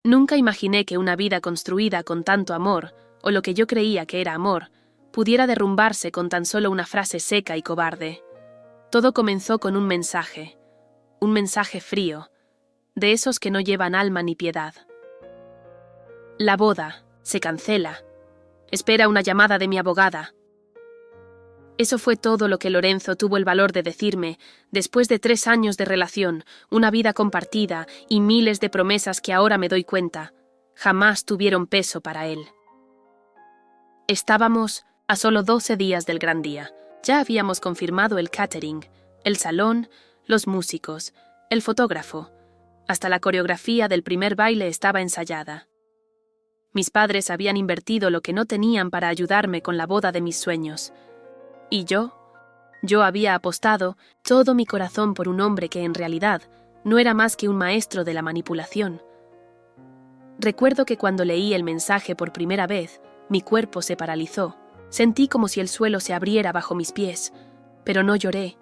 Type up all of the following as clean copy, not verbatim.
Nunca imaginé que una vida construida con tanto amor, o lo que yo creía que era amor, pudiera derrumbarse con tan solo una frase seca y cobarde. Todo comenzó con un mensaje frío, de esos que no llevan alma ni piedad. La boda se cancela. Espera una llamada de mi abogada. Eso fue todo lo que Lorenzo tuvo el valor de decirme, después de 3 años de relación, una vida compartida y miles de promesas que ahora me doy cuenta, jamás tuvieron peso para él. Estábamos a solo 12 días del gran día. Ya habíamos confirmado el catering, el salón, los músicos, el fotógrafo. Hasta la coreografía del primer baile estaba ensayada. Mis padres habían invertido lo que no tenían para ayudarme con la boda de mis sueños. Y yo había apostado todo mi corazón por un hombre que en realidad no era más que un maestro de la manipulación. Recuerdo que cuando leí el mensaje por primera vez, mi cuerpo se paralizó. Sentí como si el suelo se abriera bajo mis pies, pero no lloré.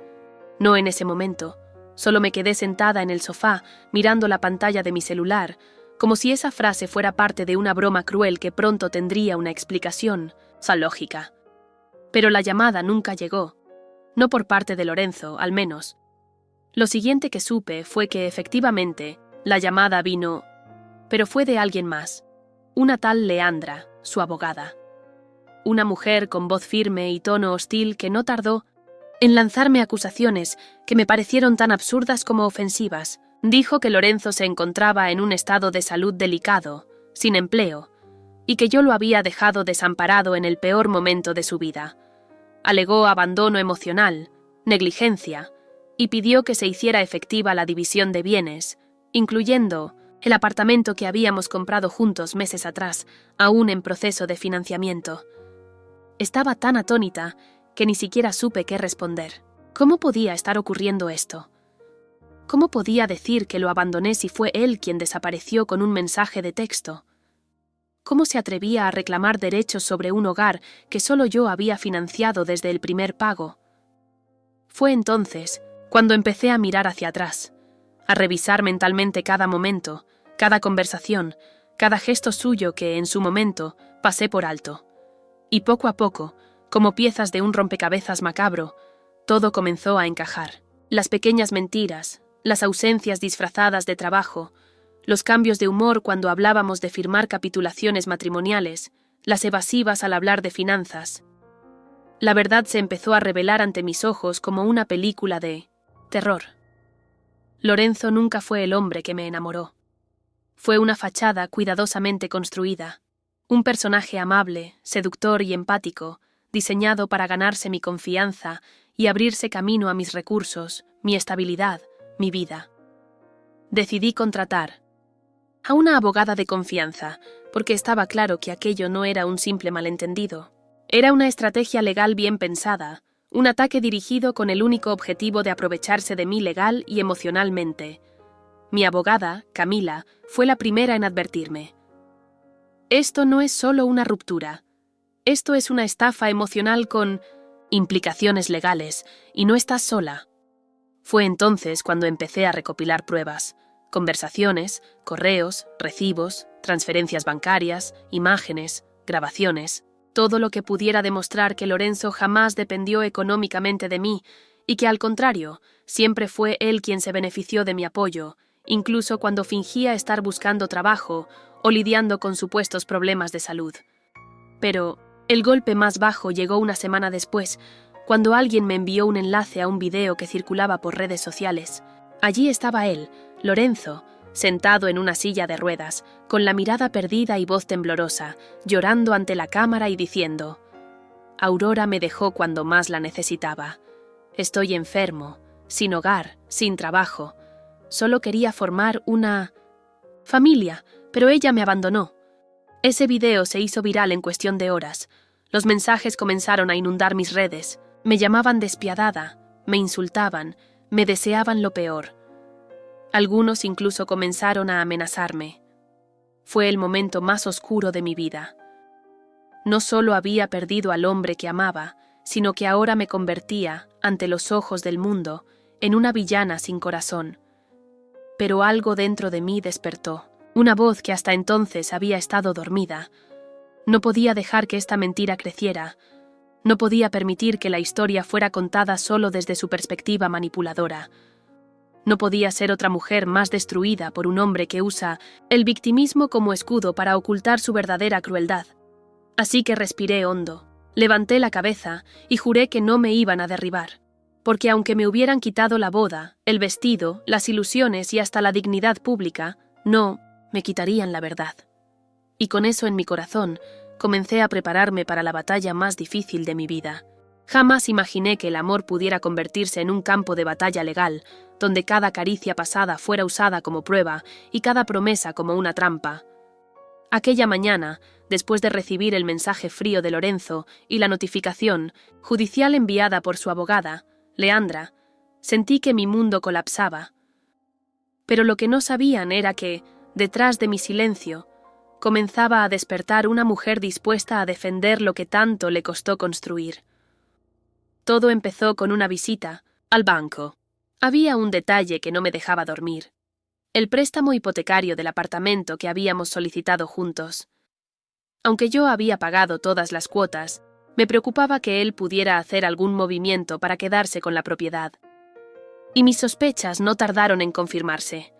No en ese momento. Solo me quedé sentada en el sofá, mirando la pantalla de mi celular, como si esa frase fuera parte de una broma cruel que pronto tendría una explicación lógica. Pero la llamada nunca llegó. No por parte de Lorenzo, al menos. Lo siguiente que supe fue que, efectivamente, la llamada vino, pero fue de alguien más. Una tal Leandra, su abogada. Una mujer con voz firme y tono hostil que no tardó en lanzarme acusaciones que me parecieron tan absurdas como ofensivas. Dijo que Lorenzo se encontraba en un estado de salud delicado, sin empleo, y que yo lo había dejado desamparado en el peor momento de su vida. Alegó abandono emocional, negligencia, y pidió que se hiciera efectiva la división de bienes, incluyendo el apartamento que habíamos comprado juntos meses atrás, aún en proceso de financiamiento. Estaba tan atónita que ni siquiera supe qué responder. ¿Cómo podía estar ocurriendo esto? ¿Cómo podía decir que lo abandoné si fue él quien desapareció con un mensaje de texto? ¿Cómo se atrevía a reclamar derechos sobre un hogar que solo yo había financiado desde el primer pago? Fue entonces cuando empecé a mirar hacia atrás, a revisar mentalmente cada momento, cada conversación, cada gesto suyo que, en su momento, pasé por alto. Y poco a poco, como piezas de un rompecabezas macabro, todo comenzó a encajar. Las pequeñas mentiras, las ausencias disfrazadas de trabajo, los cambios de humor cuando hablábamos de firmar capitulaciones matrimoniales, las evasivas al hablar de finanzas. La verdad se empezó a revelar ante mis ojos como una película de terror. Lorenzo nunca fue el hombre que me enamoró. Fue una fachada cuidadosamente construida, un personaje amable, seductor y empático, diseñado para ganarse mi confianza y abrirse camino a mis recursos, mi estabilidad, mi vida. Decidí contratar a una abogada de confianza, porque estaba claro que aquello no era un simple malentendido. Era una estrategia legal bien pensada, un ataque dirigido con el único objetivo de aprovecharse de mí legal y emocionalmente. Mi abogada, Camila, fue la primera en advertirme. Esto no es solo una ruptura. Esto es una estafa emocional con implicaciones legales, y no estás sola. Fue entonces cuando empecé a recopilar pruebas. Conversaciones, correos, recibos, transferencias bancarias, imágenes, grabaciones, todo lo que pudiera demostrar que Lorenzo jamás dependió económicamente de mí y que, al contrario, siempre fue él quien se benefició de mi apoyo, incluso cuando fingía estar buscando trabajo o lidiando con supuestos problemas de salud. Pero el golpe más bajo llegó una semana después, cuando alguien me envió un enlace a un video que circulaba por redes sociales. Allí estaba él, Lorenzo, sentado en una silla de ruedas, con la mirada perdida y voz temblorosa, llorando ante la cámara y diciendo: «Aurora me dejó cuando más la necesitaba. Estoy enfermo, sin hogar, sin trabajo. Solo quería formar una familia, pero ella me abandonó». Ese video se hizo viral en cuestión de horas. Los mensajes comenzaron a inundar mis redes. Me llamaban despiadada, me insultaban, me deseaban lo peor. Algunos incluso comenzaron a amenazarme. Fue el momento más oscuro de mi vida. No solo había perdido al hombre que amaba, sino que ahora me convertía, ante los ojos del mundo, en una villana sin corazón. Pero algo dentro de mí despertó. Una voz que hasta entonces había estado dormida. No podía dejar que esta mentira creciera. No podía permitir que la historia fuera contada solo desde su perspectiva manipuladora. No podía ser otra mujer más destruida por un hombre que usa el victimismo como escudo para ocultar su verdadera crueldad. Así que respiré hondo, levanté la cabeza y juré que no me iban a derribar. Porque aunque me hubieran quitado la boda, el vestido, las ilusiones y hasta la dignidad pública, no me quitarían la verdad. Y con eso en mi corazón, comencé a prepararme para la batalla más difícil de mi vida. Jamás imaginé que el amor pudiera convertirse en un campo de batalla legal, donde cada caricia pasada fuera usada como prueba y cada promesa como una trampa. Aquella mañana, después de recibir el mensaje frío de Lorenzo y la notificación judicial enviada por su abogada, Leandra, sentí que mi mundo colapsaba. Pero lo que no sabían era que, detrás de mi silencio, comenzaba a despertar una mujer dispuesta a defender lo que tanto le costó construir. Todo empezó con una visita al banco. Había un detalle que no me dejaba dormir: el préstamo hipotecario del apartamento que habíamos solicitado juntos. Aunque yo había pagado todas las cuotas, me preocupaba que él pudiera hacer algún movimiento para quedarse con la propiedad. Y mis sospechas no tardaron en confirmarse.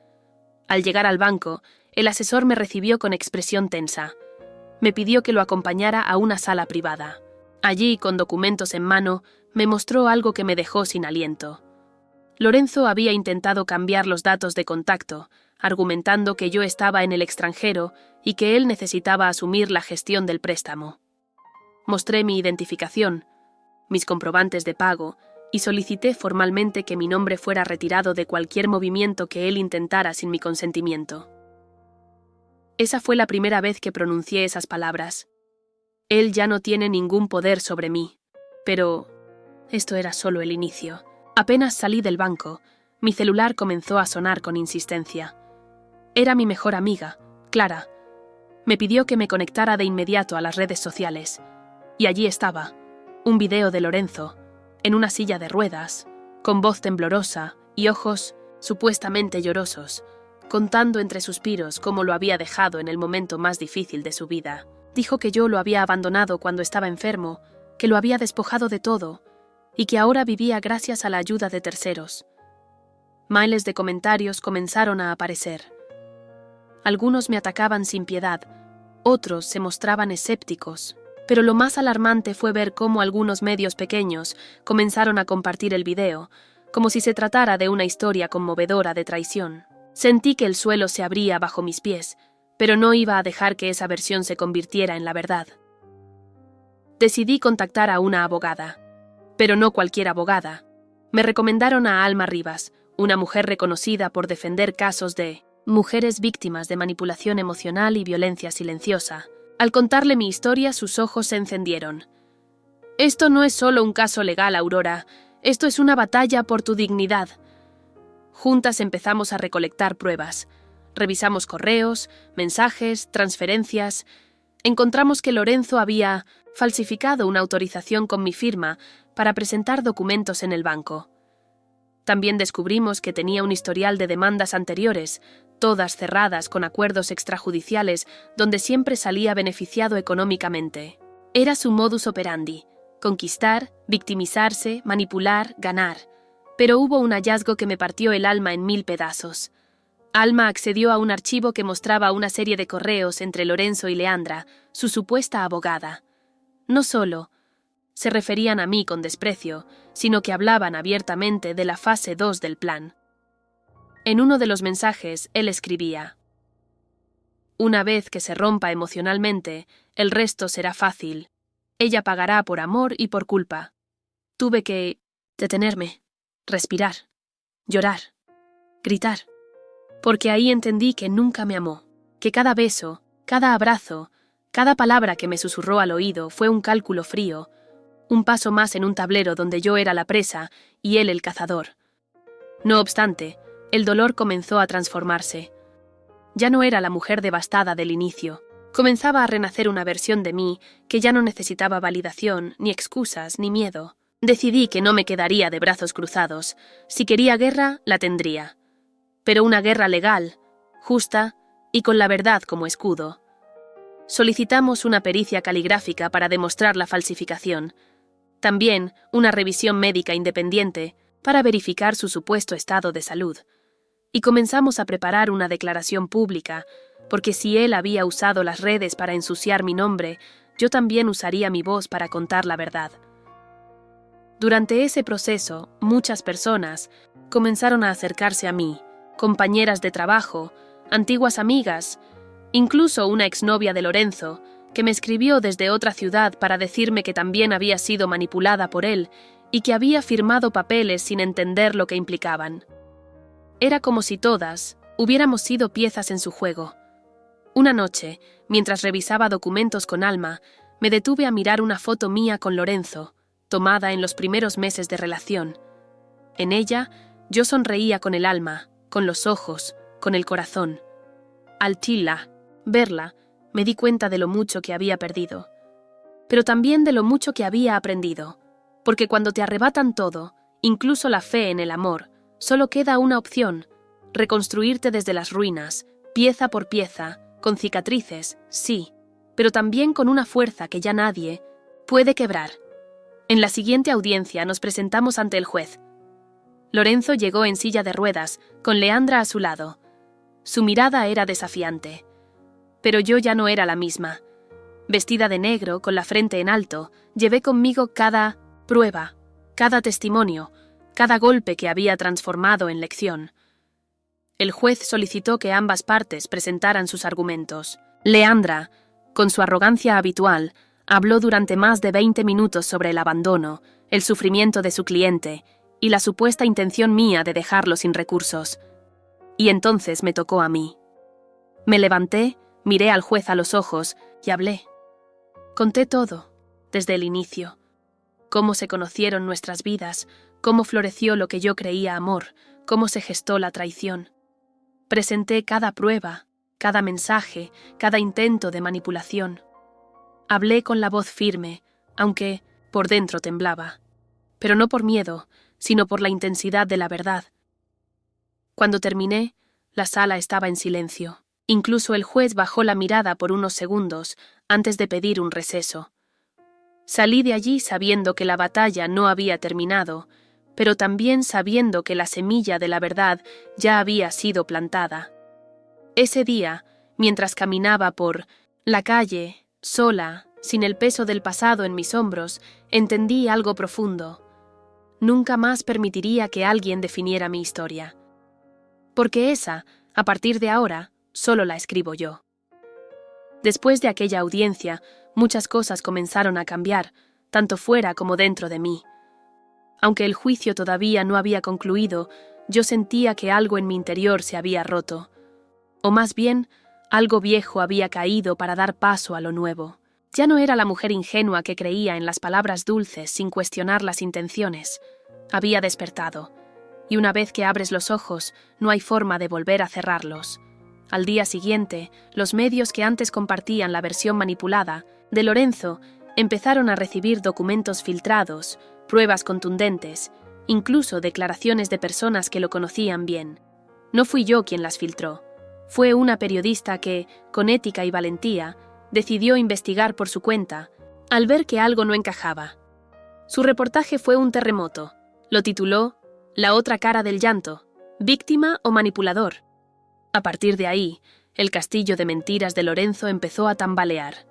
Al llegar al banco, el asesor me recibió con expresión tensa. Me pidió que lo acompañara a una sala privada. Allí, con documentos en mano, me mostró algo que me dejó sin aliento. Lorenzo había intentado cambiar los datos de contacto, argumentando que yo estaba en el extranjero y que él necesitaba asumir la gestión del préstamo. Mostré mi identificación, mis comprobantes de pago, y solicité formalmente que mi nombre fuera retirado de cualquier movimiento que él intentara sin mi consentimiento. Esa fue la primera vez que pronuncié esas palabras. Él ya no tiene ningún poder sobre mí, pero esto era solo el inicio. Apenas salí del banco, mi celular comenzó a sonar con insistencia. Era mi mejor amiga, Clara. Me pidió que me conectara de inmediato a las redes sociales. Y allí estaba, un video de Lorenzo, en una silla de ruedas, con voz temblorosa y ojos supuestamente llorosos, contando entre suspiros cómo lo había dejado en el momento más difícil de su vida. Dijo que yo lo había abandonado cuando estaba enfermo, que lo había despojado de todo, y que ahora vivía gracias a la ayuda de terceros. Miles de comentarios comenzaron a aparecer. Algunos me atacaban sin piedad, otros se mostraban escépticos, pero lo más alarmante fue ver cómo algunos medios pequeños comenzaron a compartir el video, como si se tratara de una historia conmovedora de traición. Sentí que el suelo se abría bajo mis pies, pero no iba a dejar que esa versión se convirtiera en la verdad. Decidí contactar a una abogada, pero no cualquier abogada. Me recomendaron a Alma Rivas, una mujer reconocida por defender casos de mujeres víctimas de manipulación emocional y violencia silenciosa. Al contarle mi historia, sus ojos se encendieron. «Esto no es solo un caso legal, Aurora. Esto es una batalla por tu dignidad». Juntas empezamos a recolectar pruebas. Revisamos correos, mensajes, transferencias. Encontramos que Lorenzo había falsificado una autorización con mi firma para presentar documentos en el banco. También descubrimos que tenía un historial de demandas anteriores, todas cerradas con acuerdos extrajudiciales donde siempre salía beneficiado económicamente. Era su modus operandi: conquistar, victimizarse, manipular, ganar. Pero hubo un hallazgo que me partió el alma en 1000 pedazos. Alma accedió a un archivo que mostraba una serie de correos entre Lorenzo y Leandra, su supuesta abogada. No solo se referían a mí con desprecio, sino que hablaban abiertamente de la fase 2 del plan. En uno de los mensajes, él escribía: «Una vez que se rompa emocionalmente, el resto será fácil. Ella pagará por amor y por culpa». Tuve que detenerme, respirar, llorar, gritar. Porque ahí entendí que nunca me amó, que cada beso, cada abrazo, cada palabra que me susurró al oído fue un cálculo frío, un paso más en un tablero donde yo era la presa y él el cazador. No obstante, el dolor comenzó a transformarse. Ya no era la mujer devastada del inicio. Comenzaba a renacer una versión de mí que ya no necesitaba validación, ni excusas, ni miedo. Decidí que no me quedaría de brazos cruzados. Si quería guerra, la tendría. Pero una guerra legal, justa, y con la verdad como escudo. Solicitamos una pericia caligráfica para demostrar la falsificación, también una revisión médica independiente para verificar su supuesto estado de salud, y comenzamos a preparar una declaración pública, porque si él había usado las redes para ensuciar mi nombre, yo también usaría mi voz para contar la verdad. Durante ese proceso, muchas personas comenzaron a acercarse a mí, compañeras de trabajo, antiguas amigas, incluso una exnovia de Lorenzo, que me escribió desde otra ciudad para decirme que también había sido manipulada por él y que había firmado papeles sin entender lo que implicaban. Era como si todas hubiéramos sido piezas en su juego. Una noche, mientras revisaba documentos con Alma, me detuve a mirar una foto mía con Lorenzo, tomada en los primeros meses de relación. En ella, yo sonreía con el alma, con los ojos, con el corazón. Al verla, me di cuenta de lo mucho que había perdido, pero también de lo mucho que había aprendido, porque cuando te arrebatan todo, incluso la fe en el amor, solo queda una opción: reconstruirte desde las ruinas, pieza por pieza, con cicatrices, sí, pero también con una fuerza que ya nadie puede quebrar. En la siguiente audiencia nos presentamos ante el juez. Lorenzo llegó en silla de ruedas, con Leandra a su lado. Su mirada era desafiante. Pero yo ya no era la misma. Vestida de negro, con la frente en alto, llevé conmigo cada prueba, cada testimonio, cada golpe que había transformado en lección. El juez solicitó que ambas partes presentaran sus argumentos. Leandra, con su arrogancia habitual, habló durante más de 20 minutos sobre el abandono, el sufrimiento de su cliente y la supuesta intención mía de dejarlo sin recursos. Y entonces me tocó a mí. Me levanté, miré al juez a los ojos y hablé. Conté todo, desde el inicio. Cómo se conocieron nuestras vidas, cómo floreció lo que yo creía amor, cómo se gestó la traición. Presenté cada prueba, cada mensaje, cada intento de manipulación. Hablé con la voz firme, aunque por dentro temblaba. Pero no por miedo, sino por la intensidad de la verdad. Cuando terminé, la sala estaba en silencio. Incluso el juez bajó la mirada por unos segundos antes de pedir un receso. Salí de allí sabiendo que la batalla no había terminado, pero también sabiendo que la semilla de la verdad ya había sido plantada. Ese día, mientras caminaba por la calle, sola, sin el peso del pasado en mis hombros, entendí algo profundo. Nunca más permitiría que alguien definiera mi historia. Porque esa, a partir de ahora, solo la escribo yo. Después de aquella audiencia, muchas cosas comenzaron a cambiar, tanto fuera como dentro de mí. Aunque el juicio todavía no había concluido, yo sentía que algo en mi interior se había roto. O más bien, algo viejo había caído para dar paso a lo nuevo. Ya no era la mujer ingenua que creía en las palabras dulces sin cuestionar las intenciones. Había despertado, y una vez que abres los ojos, no hay forma de volver a cerrarlos. Al día siguiente, los medios que antes compartían la versión manipulada de Lorenzo empezaron a recibir documentos filtrados, pruebas contundentes, incluso declaraciones de personas que lo conocían bien. No fui yo quien las filtró. Fue una periodista que, con ética y valentía, decidió investigar por su cuenta, al ver que algo no encajaba. Su reportaje fue un terremoto. Lo tituló La otra cara del llanto, víctima o manipulador. A partir de ahí, el castillo de mentiras de Lorenzo empezó a tambalear.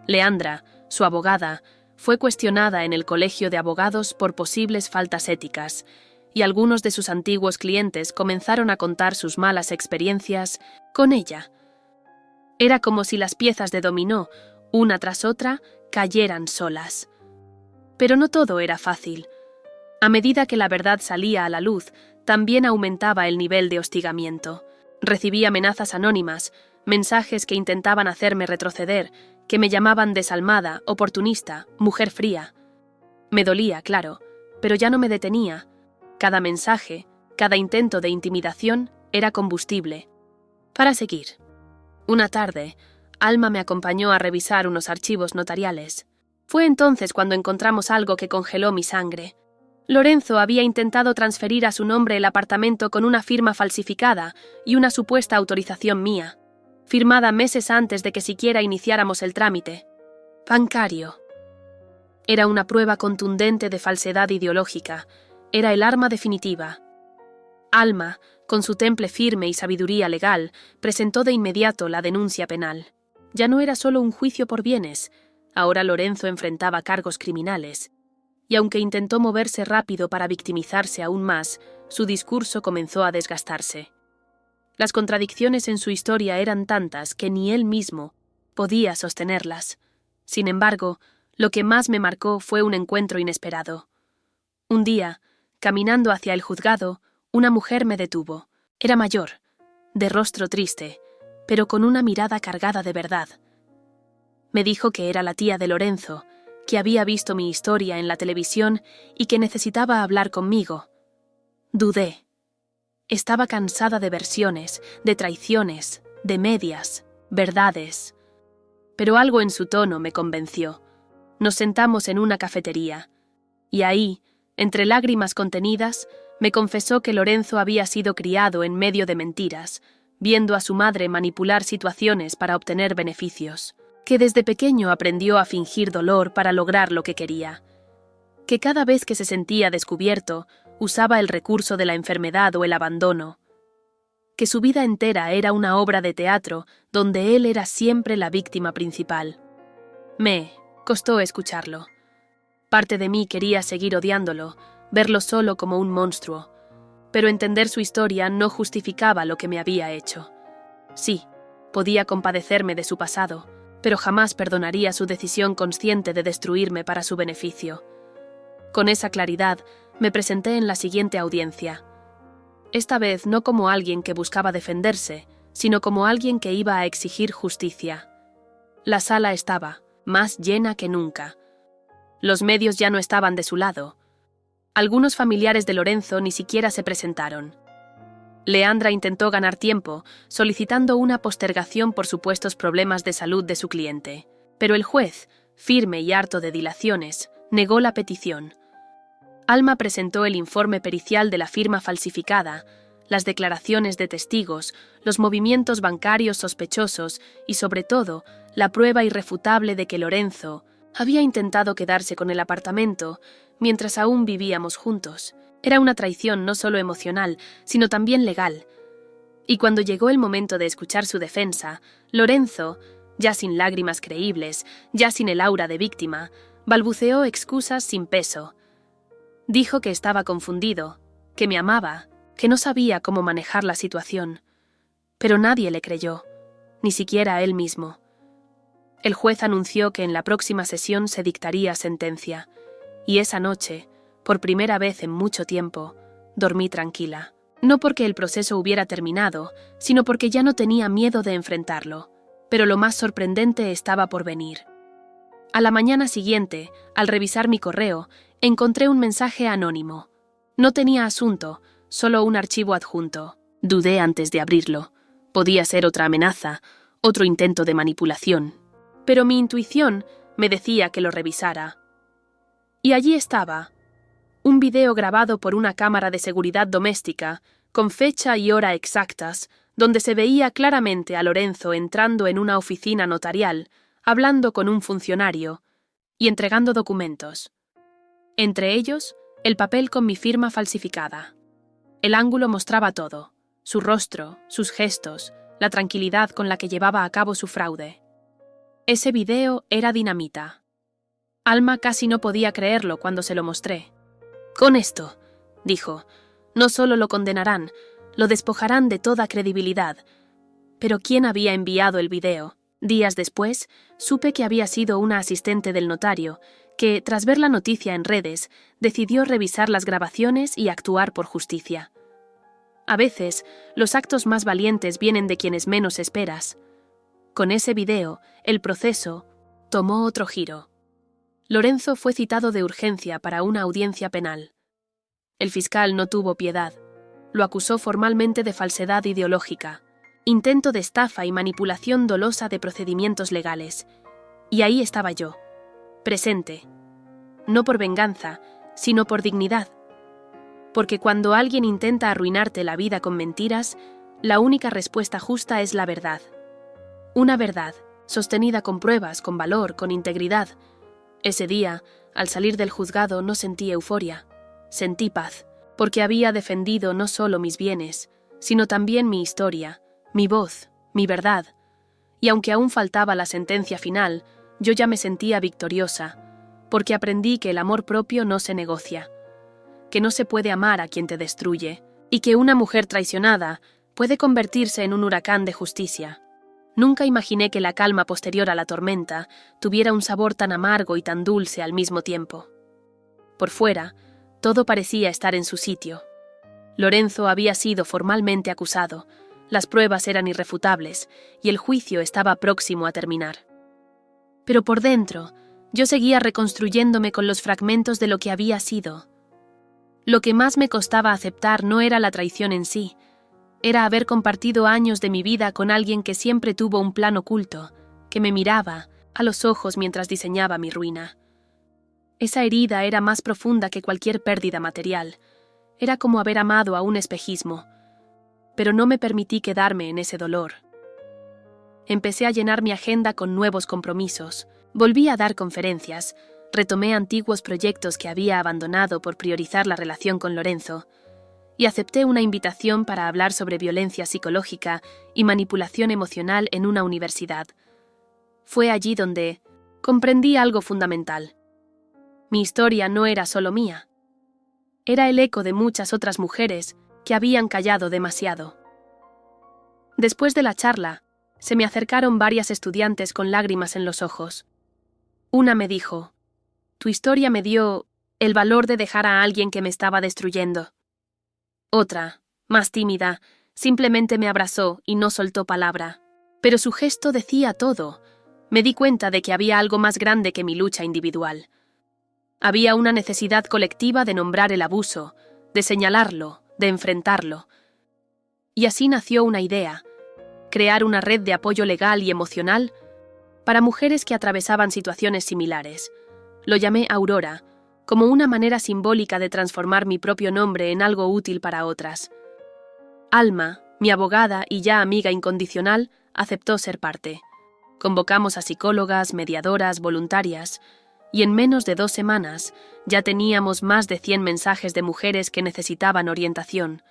Leandra, su abogada, fue cuestionada en el colegio de abogados por posibles faltas éticas, y algunos de sus antiguos clientes comenzaron a contar sus malas experiencias con ella. Era como si las piezas de dominó, una tras otra, cayeran solas. Pero no todo era fácil. A medida que la verdad salía a la luz, también aumentaba el nivel de hostigamiento. Recibí amenazas anónimas, mensajes que intentaban hacerme retroceder, que me llamaban desalmada, oportunista, mujer fría. Me dolía, claro, pero ya no me detenía. Cada mensaje, cada intento de intimidación era combustible para seguir. Una tarde, Alma me acompañó a revisar unos archivos notariales. Fue entonces cuando encontramos algo que congeló mi sangre. Lorenzo había intentado transferir a su nombre el apartamento con una firma falsificada y una supuesta autorización mía. firmada meses antes de que siquiera iniciáramos el trámite. Bancario. Era una prueba contundente de falsedad ideológica. Era el arma definitiva. Alma, con su temple firme y sabiduría legal, presentó de inmediato la denuncia penal. Ya no era solo un juicio por bienes. Ahora Lorenzo enfrentaba cargos criminales. Y aunque intentó moverse rápido para victimizarse aún más, su discurso comenzó a desgastarse. Las contradicciones en su historia eran tantas que ni él mismo podía sostenerlas. Sin embargo, lo que más me marcó fue un encuentro inesperado. Un día, caminando hacia el juzgado, una mujer me detuvo. Era mayor, de rostro triste, pero con una mirada cargada de verdad. Me dijo que era la tía de Lorenzo, que había visto mi historia en la televisión y que necesitaba hablar conmigo. Dudé. Estaba cansada de versiones, de traiciones, de medias, verdades. Pero algo en su tono me convenció. Nos sentamos en una cafetería, y ahí, entre lágrimas contenidas, me confesó que Lorenzo había sido criado en medio de mentiras, viendo a su madre manipular situaciones para obtener beneficios, que desde pequeño aprendió a fingir dolor para lograr lo que quería, que cada vez que se sentía descubierto, usaba el recurso de la enfermedad o el abandono, que su vida entera era una obra de teatro donde él era siempre la víctima principal. Me costó escucharlo. Parte de mí quería seguir odiándolo, verlo solo como un monstruo, pero entender su historia no justificaba lo que me había hecho. Sí, podía compadecerme de su pasado, pero jamás perdonaría su decisión consciente de destruirme para su beneficio. Con esa claridad, me presenté en la siguiente audiencia. Esta vez no como alguien que buscaba defenderse, sino como alguien que iba a exigir justicia. La sala estaba más llena que nunca. Los medios ya no estaban de su lado. Algunos familiares de Lorenzo ni siquiera se presentaron. Leandra intentó ganar tiempo, solicitando una postergación por supuestos problemas de salud de su cliente, pero el juez, firme y harto de dilaciones, negó la petición. Alma presentó el informe pericial de la firma falsificada, las declaraciones de testigos, los movimientos bancarios sospechosos y, sobre todo, la prueba irrefutable de que Lorenzo había intentado quedarse con el apartamento mientras aún vivíamos juntos. Era una traición no solo emocional, sino también legal. Y cuando llegó el momento de escuchar su defensa, Lorenzo, ya sin lágrimas creíbles, ya sin el aura de víctima, balbuceó excusas sin peso. Dijo que estaba confundido, que me amaba, que no sabía cómo manejar la situación. Pero nadie le creyó, ni siquiera él mismo. El juez anunció que en la próxima sesión se dictaría sentencia, y esa noche, por primera vez en mucho tiempo, dormí tranquila. No porque el proceso hubiera terminado, sino porque ya no tenía miedo de enfrentarlo. Pero lo más sorprendente estaba por venir. A la mañana siguiente, al revisar mi correo, encontré un mensaje anónimo. No tenía asunto, solo un archivo adjunto. Dudé antes de abrirlo. Podía ser otra amenaza, otro intento de manipulación. Pero mi intuición me decía que lo revisara. Y allí estaba, un video grabado por una cámara de seguridad doméstica, con fecha y hora exactas, donde se veía claramente a Lorenzo entrando en una oficina notarial, hablando con un funcionario y entregando documentos. Entre ellos, el papel con mi firma falsificada. El ángulo mostraba todo, su rostro, sus gestos, la tranquilidad con la que llevaba a cabo su fraude. Ese video era dinamita. Alma casi no podía creerlo cuando se lo mostré. «Con esto», dijo, «no solo lo condenarán, lo despojarán de toda credibilidad». Pero ¿quién había enviado el video? Días después, supe que había sido una asistente del notario, que, tras ver la noticia en redes, decidió revisar las grabaciones y actuar por justicia. A veces, los actos más valientes vienen de quienes menos esperas. Con ese video, el proceso tomó otro giro. Lorenzo fue citado de urgencia para una audiencia penal. El fiscal no tuvo piedad. Lo acusó formalmente de falsedad ideológica, intento de estafa y manipulación dolosa de procedimientos legales. Y ahí estaba yo, presente. No por venganza, sino por dignidad. Porque cuando alguien intenta arruinarte la vida con mentiras, la única respuesta justa es la verdad. Una verdad, sostenida con pruebas, con valor, con integridad. Ese día, al salir del juzgado, no sentí euforia. Sentí paz, porque había defendido no solo mis bienes, sino también mi historia, mi voz, mi verdad. Y aunque aún faltaba la sentencia final, yo ya me sentía victoriosa, porque aprendí que el amor propio no se negocia, que no se puede amar a quien te destruye, y que una mujer traicionada puede convertirse en un huracán de justicia. Nunca imaginé que la calma posterior a la tormenta tuviera un sabor tan amargo y tan dulce al mismo tiempo. Por fuera, todo parecía estar en su sitio. Lorenzo había sido formalmente acusado, las pruebas eran irrefutables y el juicio estaba próximo a terminar. Pero por dentro, yo seguía reconstruyéndome con los fragmentos de lo que había sido. Lo que más me costaba aceptar no era la traición en sí, era haber compartido años de mi vida con alguien que siempre tuvo un plan oculto, que me miraba a los ojos mientras diseñaba mi ruina. Esa herida era más profunda que cualquier pérdida material. Era como haber amado a un espejismo. Pero no me permití quedarme en ese dolor. Empecé a llenar mi agenda con nuevos compromisos. Volví a dar conferencias. Retomé antiguos proyectos que había abandonado por priorizar la relación con Lorenzo. Y acepté una invitación para hablar sobre violencia psicológica y manipulación emocional en una universidad. Fue allí donde comprendí algo fundamental. Mi historia no era solo mía. Era el eco de muchas otras mujeres que habían callado demasiado. Después de la charla, se me acercaron varias estudiantes con lágrimas en los ojos. Una me dijo: «Tu historia me dio el valor de dejar a alguien que me estaba destruyendo». Otra, más tímida, simplemente me abrazó y no soltó palabra. Pero su gesto decía todo. Me di cuenta de que había algo más grande que mi lucha individual. Había una necesidad colectiva de nombrar el abuso, de señalarlo, de enfrentarlo. Y así nació una idea: crear una red de apoyo legal y emocional para mujeres que atravesaban situaciones similares. Lo llamé Aurora, como una manera simbólica de transformar mi propio nombre en algo útil para otras. Alma, mi abogada y ya amiga incondicional, aceptó ser parte. Convocamos a psicólogas, mediadoras, voluntarias, y en menos de 2 semanas ya teníamos más de 100 mensajes de mujeres que necesitaban orientación.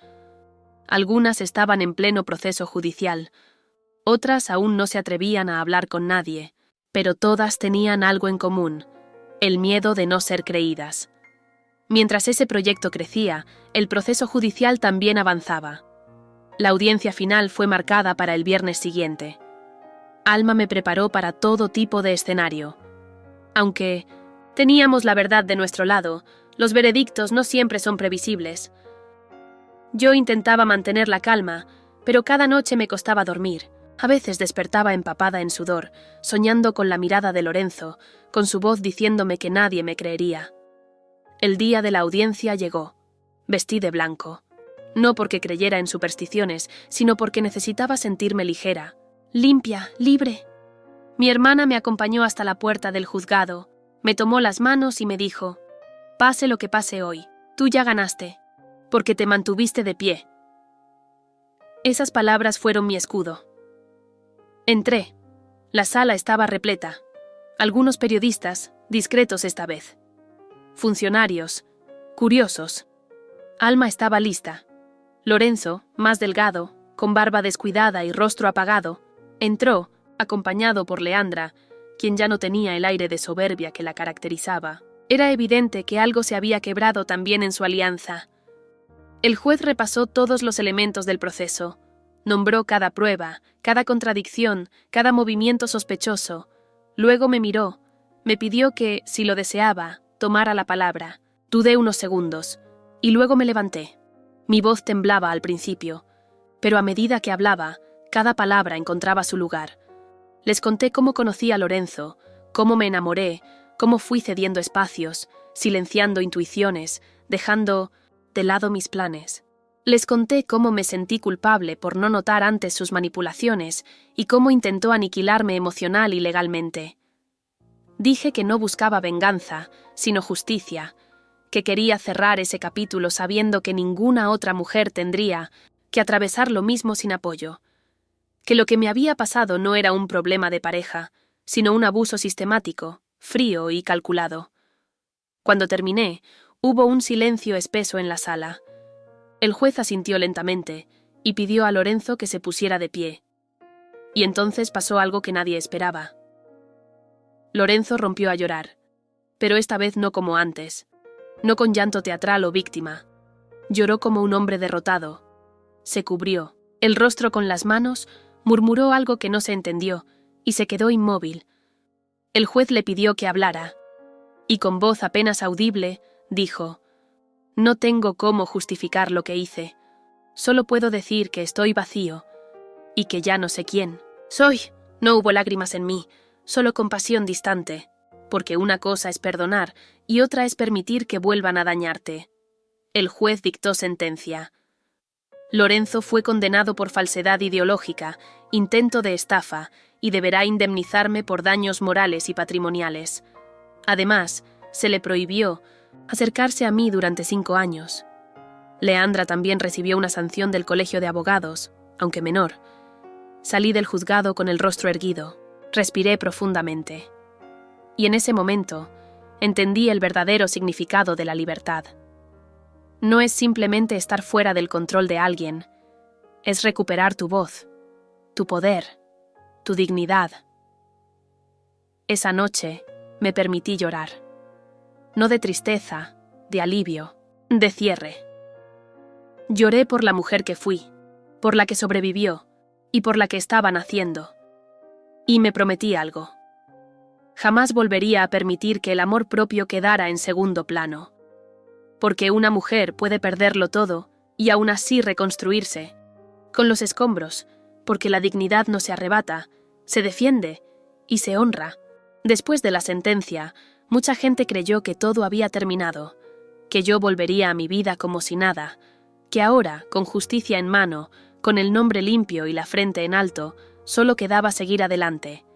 Algunas estaban en pleno proceso judicial, otras aún no se atrevían a hablar con nadie, pero todas tenían algo en común: el miedo de no ser creídas. Mientras ese proyecto crecía, el proceso judicial también avanzaba. La audiencia final fue marcada para el viernes siguiente. Alma me preparó para todo tipo de escenario. Aunque teníamos la verdad de nuestro lado, los veredictos no siempre son previsibles. Yo intentaba mantener la calma, pero cada noche me costaba dormir. A veces despertaba empapada en sudor, soñando con la mirada de Lorenzo, con su voz diciéndome que nadie me creería. El día de la audiencia llegó. Vestí de blanco. No porque creyera en supersticiones, sino porque necesitaba sentirme ligera, limpia, libre. Mi hermana me acompañó hasta la puerta del juzgado, me tomó las manos y me dijo: «Pase lo que pase hoy, tú ya ganaste, porque te mantuviste de pie». Esas palabras fueron mi escudo. Entré. La sala estaba repleta. Algunos periodistas, discretos esta vez. Funcionarios, curiosos. Alma estaba lista. Lorenzo, más delgado, con barba descuidada y rostro apagado, entró, acompañado por Leandra, quien ya no tenía el aire de soberbia que la caracterizaba. Era evidente que algo se había quebrado también en su alianza. El juez repasó todos los elementos del proceso. Nombró cada prueba, cada contradicción, cada movimiento sospechoso. Luego me miró, me pidió que, si lo deseaba, tomara la palabra. Dudé unos segundos, y luego me levanté. Mi voz temblaba al principio, pero a medida que hablaba, cada palabra encontraba su lugar. Les conté cómo conocí a Lorenzo, cómo me enamoré, cómo fui cediendo espacios, silenciando intuiciones, dejando de lado mis planes. Les conté cómo me sentí culpable por no notar antes sus manipulaciones y cómo intentó aniquilarme emocional y legalmente. Dije que no buscaba venganza, sino justicia, que quería cerrar ese capítulo sabiendo que ninguna otra mujer tendría que atravesar lo mismo sin apoyo, que lo que me había pasado no era un problema de pareja, sino un abuso sistemático, frío y calculado. Cuando terminé, hubo un silencio espeso en la sala. El juez asintió lentamente y pidió a Lorenzo que se pusiera de pie. Y entonces pasó algo que nadie esperaba. Lorenzo rompió a llorar, pero esta vez no como antes, no con llanto teatral o víctima. Lloró como un hombre derrotado. Se cubrió el rostro con las manos, murmuró algo que no se entendió y se quedó inmóvil. El juez le pidió que hablara, y con voz apenas audible dijo: «No tengo cómo justificar lo que hice. Solo puedo decir que estoy vacío y que ya no sé quién soy». No hubo lágrimas en mí, solo compasión distante, porque una cosa es perdonar y otra es permitir que vuelvan a dañarte. El juez dictó sentencia. Lorenzo fue condenado por falsedad ideológica, intento de estafa, y deberá indemnizarme por daños morales y patrimoniales. Además, se le prohibió acercarse a mí durante 5 años. Leandra también recibió una sanción del Colegio de Abogados, aunque menor. Salí del juzgado con el rostro erguido, respiré profundamente. Y en ese momento, entendí el verdadero significado de la libertad. No es simplemente estar fuera del control de alguien, es recuperar tu voz, tu poder, tu dignidad. Esa noche me permití llorar. No de tristeza, de alivio, de cierre. Lloré por la mujer que fui, por la que sobrevivió y por la que estaba naciendo. Y me prometí algo. Jamás volvería a permitir que el amor propio quedara en segundo plano. Porque una mujer puede perderlo todo y aún así reconstruirse, con los escombros, porque la dignidad no se arrebata, se defiende y se honra. Después de la sentencia, mucha gente creyó que todo había terminado, que yo volvería a mi vida como si nada, que ahora, con justicia en mano, con el nombre limpio y la frente en alto, solo quedaba seguir adelante.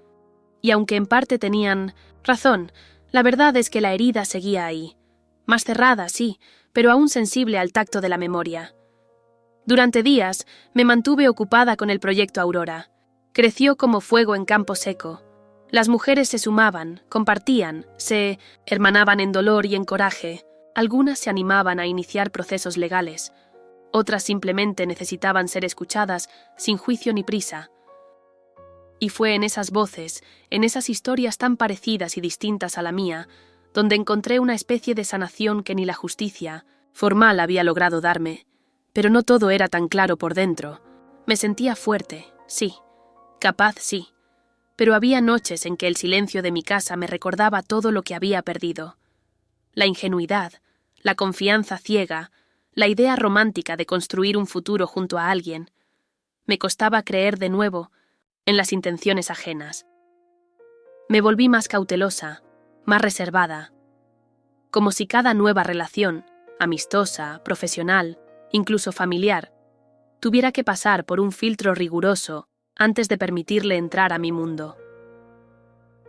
Y aunque en parte tenían razón, la verdad es que la herida seguía ahí. Más cerrada, sí, pero aún sensible al tacto de la memoria. Durante días me mantuve ocupada con el proyecto Aurora. Creció como fuego en campo seco. Las mujeres se sumaban, compartían, se hermanaban en dolor y en coraje. Algunas se animaban a iniciar procesos legales. Otras simplemente necesitaban ser escuchadas sin juicio ni prisa. Y fue en esas voces, en esas historias tan parecidas y distintas a la mía, donde encontré una especie de sanación que ni la justicia formal había logrado darme. Pero no todo era tan claro por dentro. Me sentía fuerte, sí, capaz, sí, pero había noches en que el silencio de mi casa me recordaba todo lo que había perdido. La ingenuidad, la confianza ciega, la idea romántica de construir un futuro junto a alguien. Me costaba creer de nuevo en las intenciones ajenas. Me volví más cautelosa, más reservada, como si cada nueva relación, amistosa, profesional, incluso familiar, tuviera que pasar por un filtro riguroso antes de permitirle entrar a mi mundo.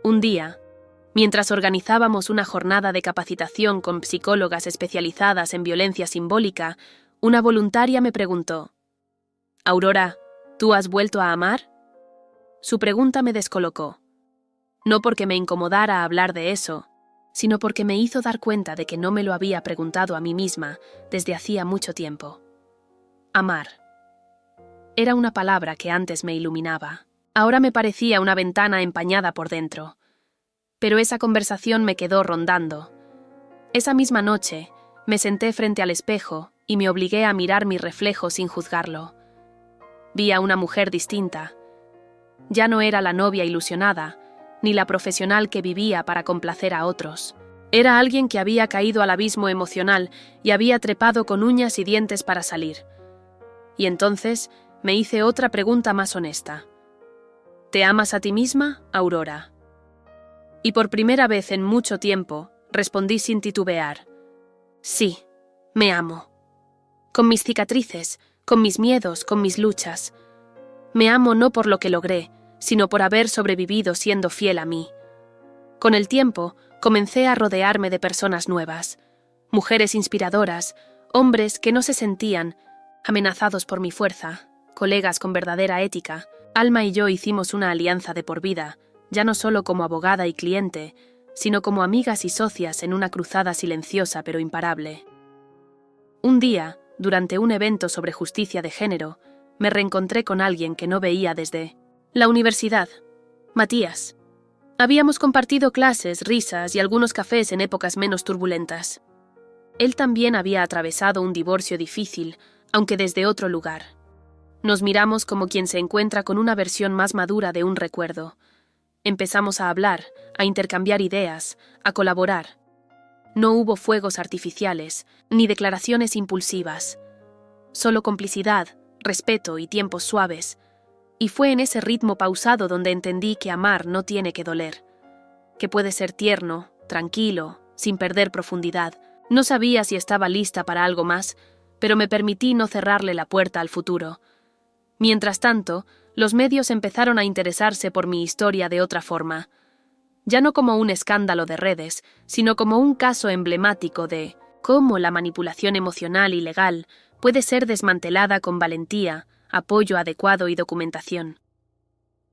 Un día, mientras organizábamos una jornada de capacitación con psicólogas especializadas en violencia simbólica, una voluntaria me preguntó: «Aurora, ¿tú has vuelto a amar?». Su pregunta me descolocó. No porque me incomodara hablar de eso, sino porque me hizo dar cuenta de que no me lo había preguntado a mí misma desde hacía mucho tiempo. Amar. Era una palabra que antes me iluminaba. Ahora me parecía una ventana empañada por dentro. Pero esa conversación me quedó rondando. Esa misma noche, me senté frente al espejo y me obligué a mirar mi reflejo sin juzgarlo. Vi a una mujer distinta. Ya no era la novia ilusionada, ni la profesional que vivía para complacer a otros. Era alguien que había caído al abismo emocional y había trepado con uñas y dientes para salir. Y entonces me hice otra pregunta más honesta. ¿Te amas a ti misma, Aurora? Y por primera vez en mucho tiempo respondí sin titubear. Sí, me amo. Con mis cicatrices, con mis miedos, con mis luchas. Me amo no por lo que logré, sino por haber sobrevivido siendo fiel a mí. Con el tiempo, comencé a rodearme de personas nuevas, mujeres inspiradoras, hombres que no se sentían amenazados por mi fuerza, colegas con verdadera ética, Alma y yo hicimos una alianza de por vida, ya no solo como abogada y cliente, sino como amigas y socias en una cruzada silenciosa pero imparable. Un día, durante un evento sobre justicia de género, me reencontré con alguien que no veía desde la universidad, Matías. Habíamos compartido clases, risas y algunos cafés en épocas menos turbulentas. Él también había atravesado un divorcio difícil, aunque desde otro lugar. Nos miramos como quien se encuentra con una versión más madura de un recuerdo. Empezamos a hablar, a intercambiar ideas, a colaborar. No hubo fuegos artificiales, ni declaraciones impulsivas. Solo complicidad, respeto y tiempos suaves. Y fue en ese ritmo pausado donde entendí que amar no tiene que doler. Que puede ser tierno, tranquilo, sin perder profundidad. No sabía si estaba lista para algo más, pero me permití no cerrarle la puerta al futuro. Mientras tanto, los medios empezaron a interesarse por mi historia de otra forma. Ya no como un escándalo de redes, sino como un caso emblemático de cómo la manipulación emocional y legal puede ser desmantelada con valentía, apoyo adecuado y documentación.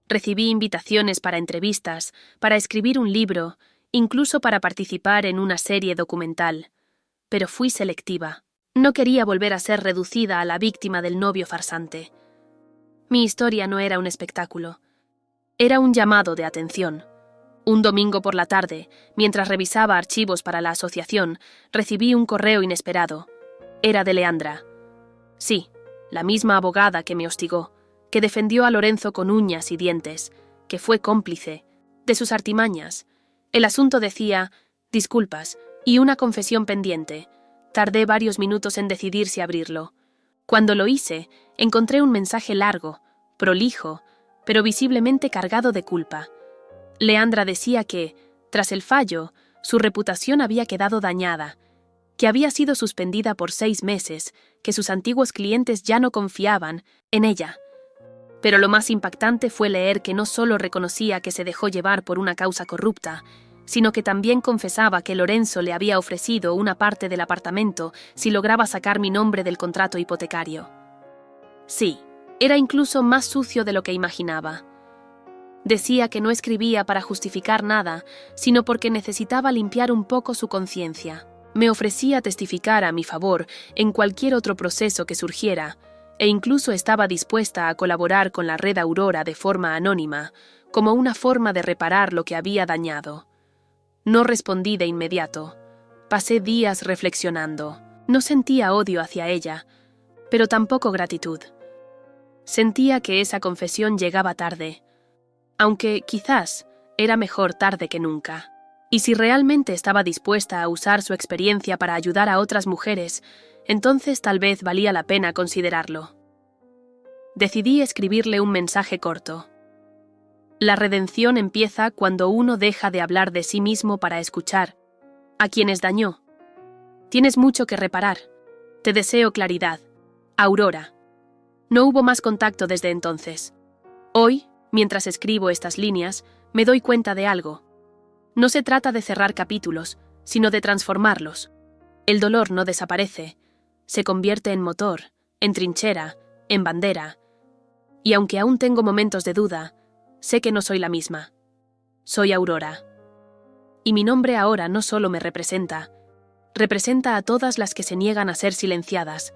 Recibí invitaciones para entrevistas, para escribir un libro, incluso para participar en una serie documental. Pero fui selectiva. No quería volver a ser reducida a la víctima del novio farsante. Mi historia no era un espectáculo. Era un llamado de atención. Un domingo por la tarde, mientras revisaba archivos para la asociación, recibí un correo inesperado. Era de Leandra. Sí, la misma abogada que me hostigó, que defendió a Lorenzo con uñas y dientes, que fue cómplice de sus artimañas. El asunto decía, disculpas, y una confesión pendiente. Tardé varios minutos en decidir si abrirlo. Cuando lo hice, encontré un mensaje largo, prolijo, pero visiblemente cargado de culpa. Leandra decía que, tras el fallo, su reputación había quedado dañada, que había sido suspendida por 6 meses, que sus antiguos clientes ya no confiaban en ella. Pero lo más impactante fue leer que no solo reconocía que se dejó llevar por una causa corrupta, sino que también confesaba que Lorenzo le había ofrecido una parte del apartamento si lograba sacar mi nombre del contrato hipotecario. Sí, era incluso más sucio de lo que imaginaba. Decía que no escribía para justificar nada, sino porque necesitaba limpiar un poco su conciencia. Me ofrecía testificar a mi favor en cualquier otro proceso que surgiera, e incluso estaba dispuesta a colaborar con la Red Aurora de forma anónima, como una forma de reparar lo que había dañado. No respondí de inmediato. Pasé días reflexionando. No sentía odio hacia ella, pero tampoco gratitud. Sentía que esa confesión llegaba tarde, aunque quizás era mejor tarde que nunca. Y si realmente estaba dispuesta a usar su experiencia para ayudar a otras mujeres, entonces tal vez valía la pena considerarlo. Decidí escribirle un mensaje corto. La redención empieza cuando uno deja de hablar de sí mismo para escuchar a quienes dañó. Tienes mucho que reparar. Te deseo claridad. Aurora. No hubo más contacto desde entonces. Hoy, mientras escribo estas líneas, me doy cuenta de algo. No se trata de cerrar capítulos, sino de transformarlos. El dolor no desaparece, se convierte en motor, en trinchera, en bandera. Y aunque aún tengo momentos de duda, sé que no soy la misma. Soy Aurora. Y mi nombre ahora no solo me representa a todas las que se niegan a ser silenciadas,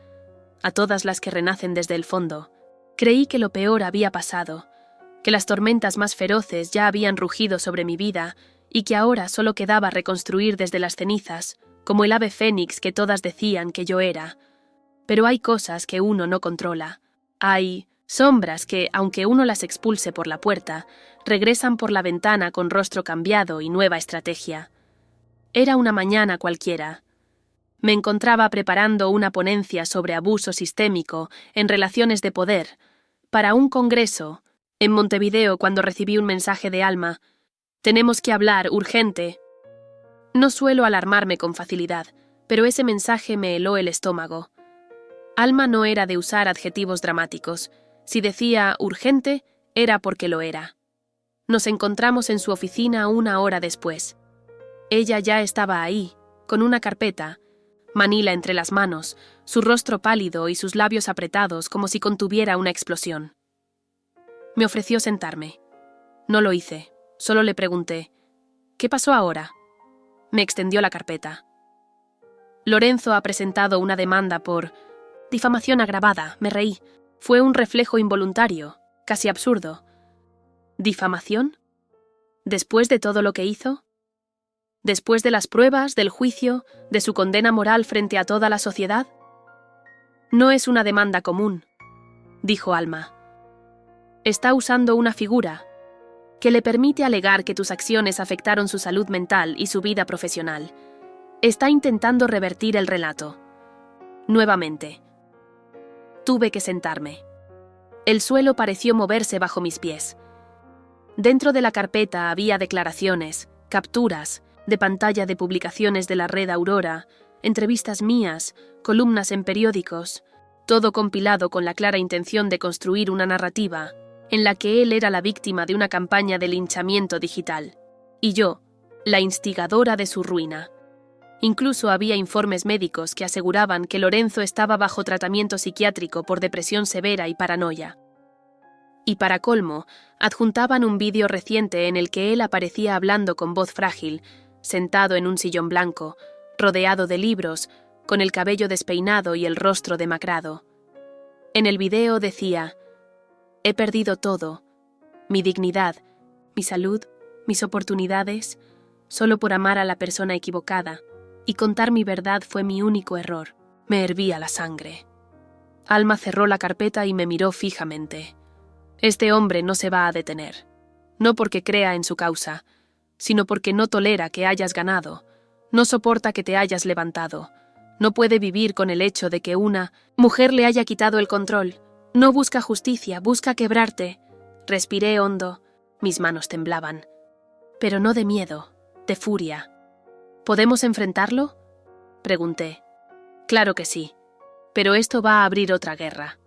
a todas las que renacen desde el fondo. Creí que lo peor había pasado, que las tormentas más feroces ya habían rugido sobre mi vida y que ahora solo quedaba reconstruir desde las cenizas, como el ave fénix que todas decían que yo era. Pero hay cosas que uno no controla. Hay sombras que, aunque uno las expulse por la puerta, regresan por la ventana con rostro cambiado y nueva estrategia. Era una mañana cualquiera. Me encontraba preparando una ponencia sobre abuso sistémico en relaciones de poder para un congreso en Montevideo cuando recibí un mensaje de Alma. Tenemos que hablar, urgente. No suelo alarmarme con facilidad, pero ese mensaje me heló el estómago. Alma no era de usar adjetivos dramáticos. Si decía urgente, era porque lo era. Nos encontramos en su oficina 1 hora después. Ella ya estaba ahí, con una carpeta, manila entre las manos, su rostro pálido y sus labios apretados como si contuviera una explosión. Me ofreció sentarme. No lo hice. Solo le pregunté: ¿qué pasó ahora? Me extendió la carpeta. Lorenzo ha presentado una demanda por difamación agravada. Me reí. Fue un reflejo involuntario, casi absurdo. ¿Difamación? ¿Después de todo lo que hizo? ¿Después de las pruebas, del juicio, de su condena moral frente a toda la sociedad? No es una demanda común, dijo Alma. Está usando una figura que le permite alegar que tus acciones afectaron su salud mental y su vida profesional. Está intentando revertir el relato. Nuevamente. Tuve que sentarme. El suelo pareció moverse bajo mis pies. Dentro de la carpeta había declaraciones, capturas de pantalla de publicaciones de la red Aurora, entrevistas mías, columnas en periódicos, todo compilado con la clara intención de construir una narrativa en la que él era la víctima de una campaña de linchamiento digital, y yo, la instigadora de su ruina. Incluso había informes médicos que aseguraban que Lorenzo estaba bajo tratamiento psiquiátrico por depresión severa y paranoia. Y para colmo, adjuntaban un vídeo reciente en el que él aparecía hablando con voz frágil, sentado en un sillón blanco, rodeado de libros, con el cabello despeinado y el rostro demacrado. En el video decía: «He perdido todo, mi dignidad, mi salud, mis oportunidades, solo por amar a la persona equivocada, y contar mi verdad fue mi único error». Me hervía la sangre. Alma cerró la carpeta y me miró fijamente. Este hombre no se va a detener, no porque crea en su causa, sino porque no tolera que hayas ganado, no soporta que te hayas levantado, no puede vivir con el hecho de que una mujer le haya quitado el control, no busca justicia, busca quebrarte. Respiré hondo, mis manos temblaban, pero no de miedo, de furia. ¿Podemos enfrentarlo?, pregunté. Claro que sí, pero esto va a abrir otra guerra.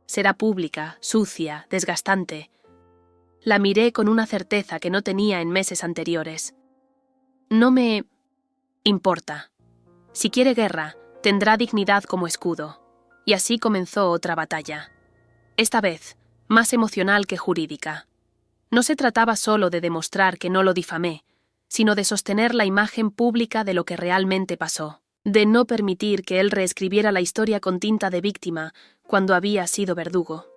Será pública, sucia, desgastante. La miré con una certeza que no tenía en meses anteriores. No me importa. Si quiere guerra, tendrá dignidad como escudo. Y así comenzó otra batalla. Esta vez, más emocional que jurídica. No se trataba solo de demostrar que no lo difamé, sino de sostener la imagen pública de lo que realmente pasó, de no permitir que él reescribiera la historia con tinta de víctima cuando había sido verdugo.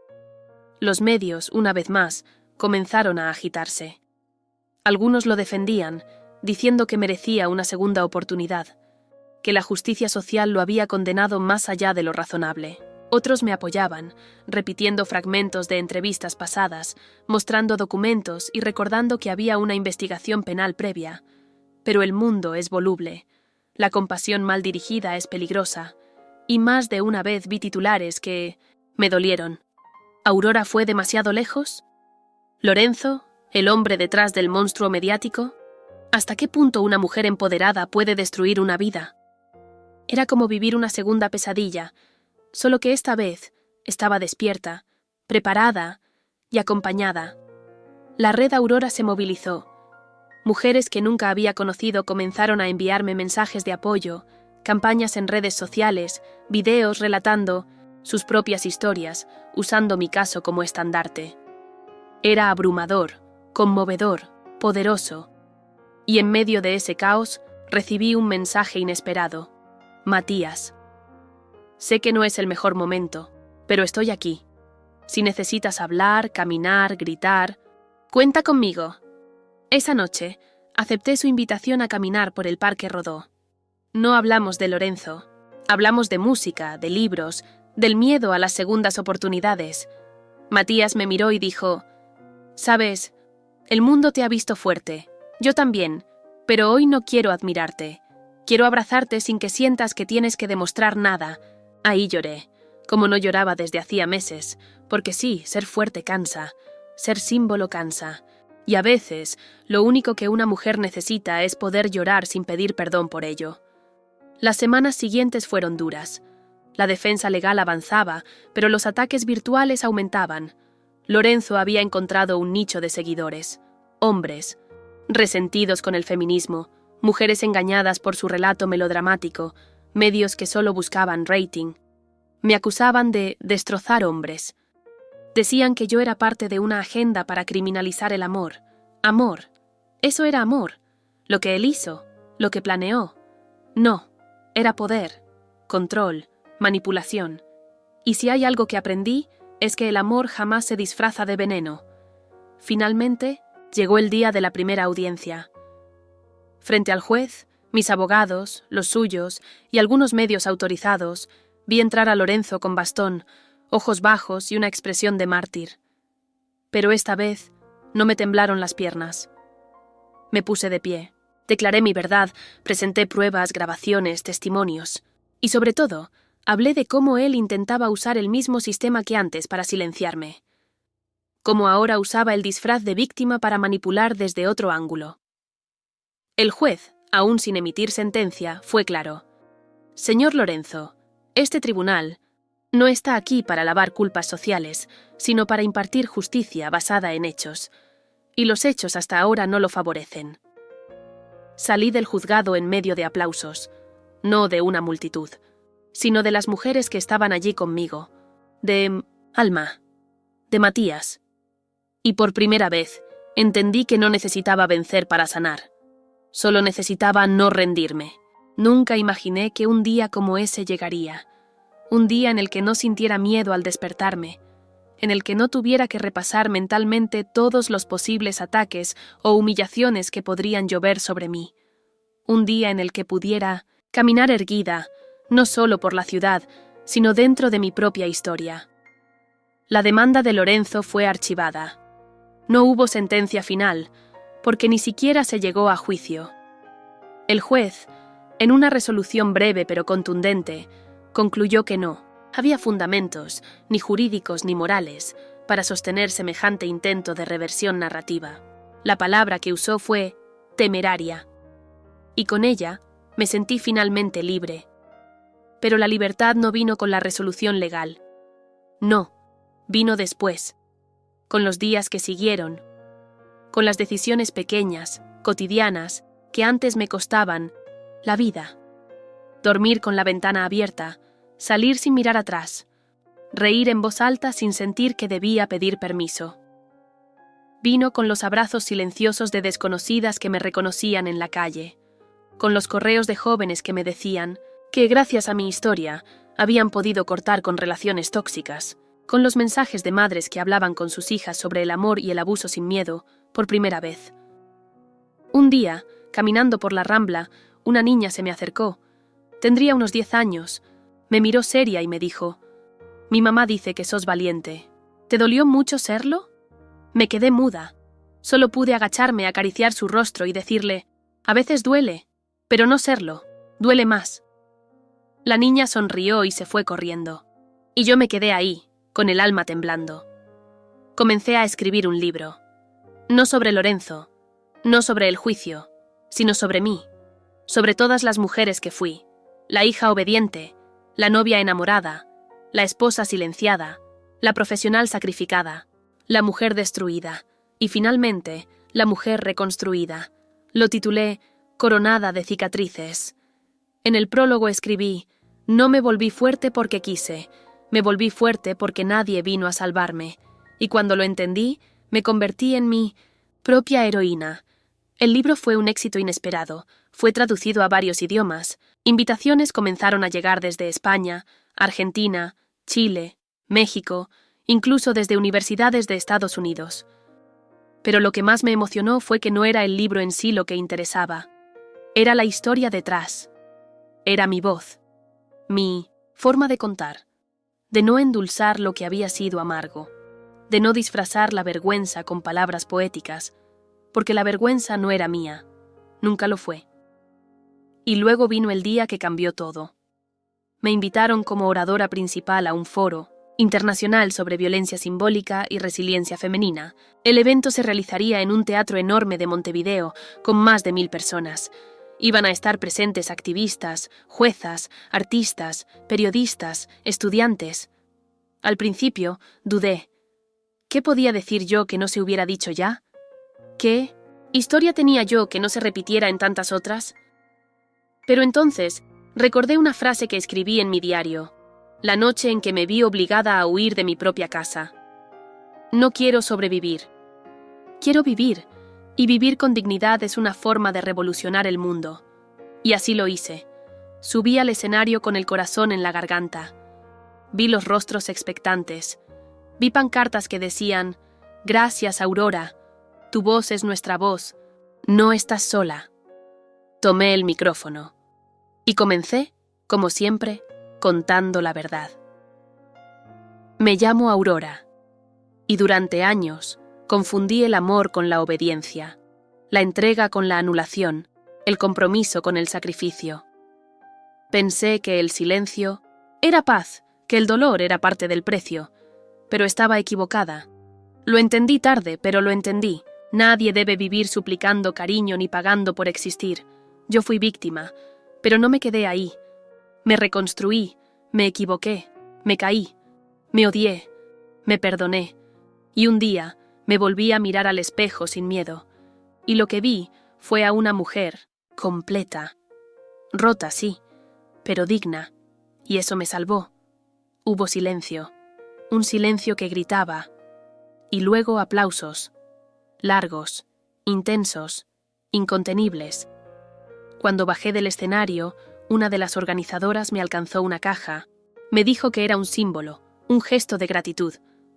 Los medios, una vez más, comenzaron a agitarse. Algunos lo defendían, diciendo que merecía una segunda oportunidad, que la justicia social lo había condenado más allá de lo razonable. Otros me apoyaban, repitiendo fragmentos de entrevistas pasadas, mostrando documentos y recordando que había una investigación penal previa. Pero el mundo es voluble. La compasión mal dirigida es peligrosa. Y más de una vez vi titulares que me dolieron. ¿Aurora fue demasiado lejos? ¿Lorenzo, el hombre detrás del monstruo mediático? ¿Hasta qué punto una mujer empoderada puede destruir una vida? Era como vivir una segunda pesadilla, solo que esta vez estaba despierta, preparada y acompañada. La red Aurora se movilizó. Mujeres que nunca había conocido comenzaron a enviarme mensajes de apoyo, campañas en redes sociales, videos relatando sus propias historias, usando mi caso como estandarte. Era abrumador, conmovedor, poderoso. Y en medio de ese caos, recibí un mensaje inesperado. Matías. Sé que no es el mejor momento, pero estoy aquí. Si necesitas hablar, caminar, gritar, cuenta conmigo. Esa noche, acepté su invitación a caminar por el Parque Rodó. No hablamos de Lorenzo, hablamos de música, de libros, del miedo a las segundas oportunidades. Matías me miró y dijo: «Sabes, el mundo te ha visto fuerte, yo también, pero hoy no quiero admirarte. Quiero abrazarte sin que sientas que tienes que demostrar nada». Ahí lloré, como no lloraba desde hacía meses, porque sí, ser fuerte cansa, ser símbolo cansa. Y a veces, lo único que una mujer necesita es poder llorar sin pedir perdón por ello. Las semanas siguientes fueron duras. La defensa legal avanzaba, pero los ataques virtuales aumentaban. Lorenzo había encontrado un nicho de seguidores. Hombres, resentidos con el feminismo, mujeres engañadas por su relato melodramático, medios que solo buscaban rating. Me acusaban de destrozar hombres. Decían que yo era parte de una agenda para criminalizar el amor. Amor. Eso era amor. Lo que él hizo, lo que planeó. No, era poder, control, manipulación. Y si hay algo que aprendí, es que el amor jamás se disfraza de veneno. Finalmente, llegó el día de la primera audiencia. Frente al juez, mis abogados, los suyos y algunos medios autorizados, vi entrar a Lorenzo con bastón, ojos bajos y una expresión de mártir. Pero esta vez no me temblaron las piernas. Me puse de pie, declaré mi verdad, presenté pruebas, grabaciones, testimonios. Y sobre todo, hablé de cómo él intentaba usar el mismo sistema que antes para silenciarme. Cómo ahora usaba el disfraz de víctima para manipular desde otro ángulo. El juez, aún sin emitir sentencia, fue claro. Señor Lorenzo, este tribunal no está aquí para lavar culpas sociales, sino para impartir justicia basada en hechos. Y los hechos hasta ahora no lo favorecen. Salí del juzgado en medio de aplausos, no de una multitud, sino de las mujeres que estaban allí conmigo, de Alma, de Matías. Y por primera vez entendí que no necesitaba vencer para sanar. Solo necesitaba no rendirme. Nunca imaginé que un día como ese llegaría. Un día en el que no sintiera miedo al despertarme, en el que no tuviera que repasar mentalmente todos los posibles ataques o humillaciones que podrían llover sobre mí. Un día en el que pudiera caminar erguida, no solo por la ciudad, sino dentro de mi propia historia. La demanda de Lorenzo fue archivada. No hubo sentencia final, porque ni siquiera se llegó a juicio. El juez, en una resolución breve pero contundente, concluyó que no había fundamentos, ni jurídicos ni morales, para sostener semejante intento de reversión narrativa. La palabra que usó fue temeraria. Y con ella me sentí finalmente libre. Pero la libertad no vino con la resolución legal. No, vino después, con los días que siguieron, con las decisiones pequeñas, cotidianas, que antes me costaban la vida. Dormir con la ventana abierta, salir sin mirar atrás, reír en voz alta sin sentir que debía pedir permiso. Vino con los abrazos silenciosos de desconocidas que me reconocían en la calle, con los correos de jóvenes que me decían que, gracias a mi historia, habían podido cortar con relaciones tóxicas, con los mensajes de madres que hablaban con sus hijas sobre el amor y el abuso sin miedo, por primera vez. Un día, caminando por la Rambla, una niña se me acercó. Tendría unos 10 años. Me miró seria y me dijo: «Mi mamá dice que sos valiente. ¿Te dolió mucho serlo?» Me quedé muda. Solo pude agacharme, acariciar su rostro y decirle: «A veces duele, pero no serlo, duele más». La niña sonrió y se fue corriendo. Y yo me quedé ahí, con el alma temblando. Comencé a escribir un libro. No sobre Lorenzo, no sobre el juicio, sino sobre mí, sobre todas las mujeres que fui, la hija obediente, la novia enamorada, la esposa silenciada, la profesional sacrificada, la mujer destruida y finalmente la mujer reconstruida. Lo titulé Coronada de cicatrices. En el prólogo escribí: «No me volví fuerte porque quise, me volví fuerte porque nadie vino a salvarme, y cuando lo entendí, me convertí en mi propia heroína». El libro fue un éxito inesperado, fue traducido a varios idiomas, invitaciones comenzaron a llegar desde España, Argentina, Chile, México, incluso desde universidades de Estados Unidos. Pero lo que más me emocionó fue que no era el libro en sí lo que interesaba, era la historia detrás, era mi voz, mi forma de contar, de no endulzar lo que había sido amargo, de no disfrazar la vergüenza con palabras poéticas, porque la vergüenza no era mía, nunca lo fue. Y luego vino el día que cambió todo. Me invitaron como oradora principal a un foro internacional sobre violencia simbólica y resiliencia femenina. El evento se realizaría en un teatro enorme de Montevideo, con más de 1000 personas. Iban a estar presentes activistas, juezas, artistas, periodistas, estudiantes. Al principio, dudé. ¿Qué podía decir yo que no se hubiera dicho ya? ¿Qué historia tenía yo que no se repitiera en tantas otras? Pero entonces recordé una frase que escribí en mi diario, la noche en que me vi obligada a huir de mi propia casa. No quiero sobrevivir. Quiero vivir, y vivir con dignidad es una forma de revolucionar el mundo. Y así lo hice. Subí al escenario con el corazón en la garganta. Vi los rostros expectantes. Vi pancartas que decían: «Gracias, Aurora. Tu voz es nuestra voz. No estás sola». Tomé el micrófono. Y comencé, como siempre, contando la verdad. Me llamo Aurora. Y durante años confundí el amor con la obediencia, la entrega con la anulación, el compromiso con el sacrificio. Pensé que el silencio era paz, que el dolor era parte del precio, pero estaba equivocada. Lo entendí tarde, pero lo entendí. Nadie debe vivir suplicando cariño ni pagando por existir. Yo fui víctima, pero no me quedé ahí. Me reconstruí, me equivoqué, me caí, me odié, me perdoné. Y un día me volví a mirar al espejo sin miedo. Y lo que vi fue a una mujer completa. Rota, sí, pero digna. Y eso me salvó. Hubo silencio. Un silencio que gritaba. Y luego aplausos. Largos, intensos, incontenibles. Cuando bajé del escenario, una de las organizadoras me alcanzó una caja. Me dijo que era un símbolo, un gesto de gratitud.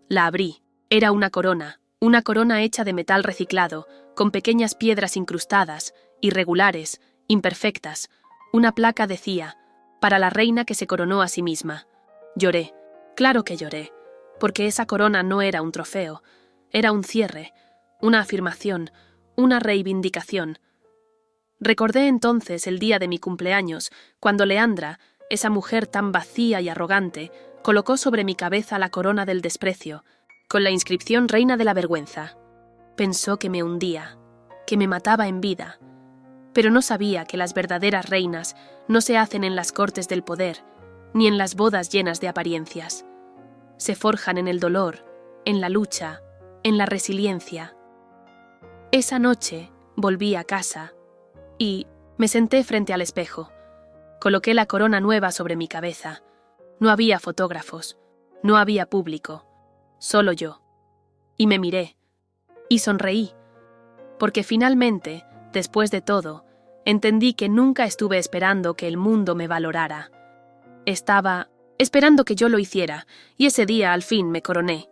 La abrí. Era una corona hecha de metal reciclado, con pequeñas piedras incrustadas, irregulares, imperfectas. Una placa decía: «Para la reina que se coronó a sí misma». Lloré. Claro que lloré, porque esa corona no era un trofeo, era un cierre, una afirmación, una reivindicación. Recordé entonces el día de mi cumpleaños, cuando Leandra, esa mujer tan vacía y arrogante, colocó sobre mi cabeza la corona del desprecio, con la inscripción Reina de la Vergüenza. Pensó que me hundía, que me mataba en vida, pero no sabía que las verdaderas reinas no se hacen en las cortes del poder, ni en las bodas llenas de apariencias. Se forjan en el dolor, en la lucha, en la resiliencia. Esa noche volví a casa y me senté frente al espejo. Coloqué la corona nueva sobre mi cabeza. No había fotógrafos, no había público, solo yo. Y me miré, y sonreí, porque finalmente, después de todo, entendí que nunca estuve esperando que el mundo me valorara. Estaba esperando que yo lo hiciera, y ese día al fin me coroné.